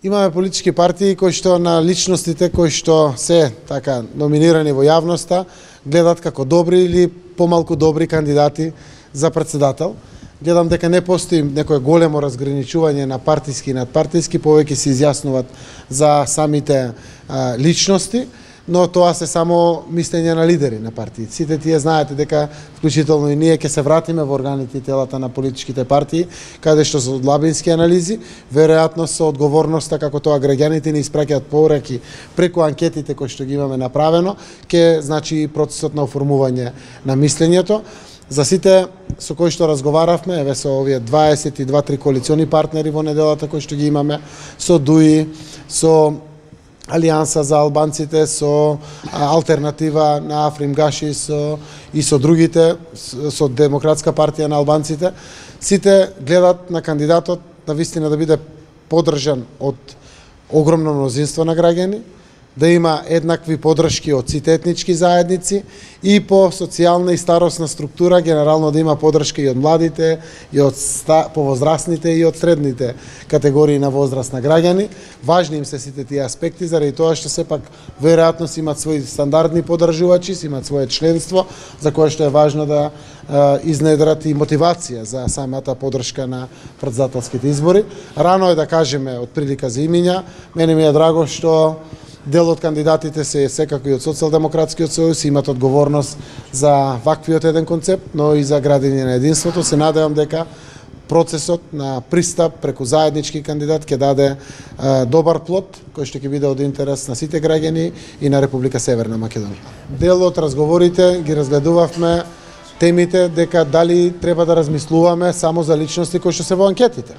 Имаме политички партии кои што на личностите кои што се така номинирани во јавноста гледат како добри или помалку добри кандидати за председател. Гледам дека не постои некое големо разграничување на партиски и надпартиски, повеќе се изјаснуваат за самите личности, но тоа се само мислење на лидери на партии. Сите тие знаете дека, вклучително и ние, ќе се вратиме во органите и телата на политичките партии, каде што со длабински анализи, веројатно со одговорноста како тоа граѓаните ни испраќаат пораки преку анкетите кои што ги имаме направено, ќе значи процесот на оформување на мислењето. За сите со кои што разговаравме, еве со овие 22-3 коалициони партнери во неделата кои што ги имаме, со ДУИ, со Алијанса за албанците, со Алтернатива на Африм Гаши и со другите, со Демократска партија на албанците, сите гледат на кандидатот на вистина да биде поддржан од огромно мнозинство на граѓани, да има еднакви поддршки од сите етнички заедници и по социјална и старосна структура, генерално да има поддршка и од младите, и од повозрастните и од средните категории на возраст на граѓани. Важни им се сите тие аспекти, заради тоа што сепак веројатно си имат своји стандардни поддржувачи, си имат свое членство, за кое што е важно да изнедрат и мотивација за самата поддршка на претседателските избори. Рано е да кажеме од прилика за имиња. Мене ми е драго што дел од кандидатите се секако и од Социјалдемократскиот сојуз имат одговорност за ваквиот еден концепт, но и за градење на единството. Се надевам дека процесот на пристап преку заеднички кандидат ќе даде добар плод, кој што ќе биде од интерес на сите граѓани и на Република Северна Македонија. Дел од разговорите ги разгледувавме темите дека дали треба да размислуваме само за личности кои што се во анкетите.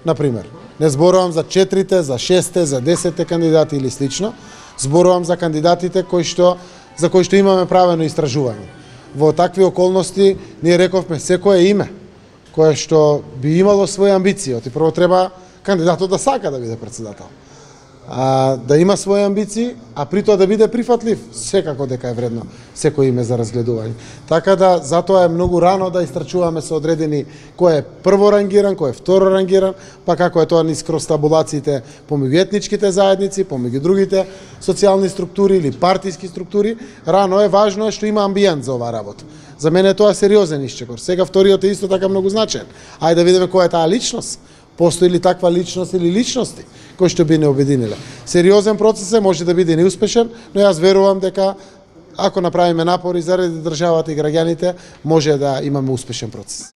Например, не зборувам за 4-те, за 6-те, за 10-те кандидати или слично, зборувам за кандидатите за кои што имаме правено истражување. Во такви околности ние рековме секое име кое што би имало своји амбиции. Прво треба кандидатот да сака да биде председател, да има своји амбиции, а при тоа да биде прифатлив. Секако дека е вредно секој име за разгледување. Така да затоа е многу рано да истрачуваме со одредени кој е прво рангиран, кој е второ рангиран, па како е тоа низ кроз табулациите помеѓу етничките заедници, помеѓу другите социјални структури или партиски структури. Рано е, важно е што има амбиент за оваа работа. За мене тоа е сериозен исчекор. Сега вториот е исто така многу значаен. Ајде да видиме која е таа личност. Постои ли таква личност или личности кои што би не обединиле? Сериозен процес е, може да биде неуспешен, но јас верувам дека ако направиме напори заради државата и граѓаните, може да имаме успешен процес.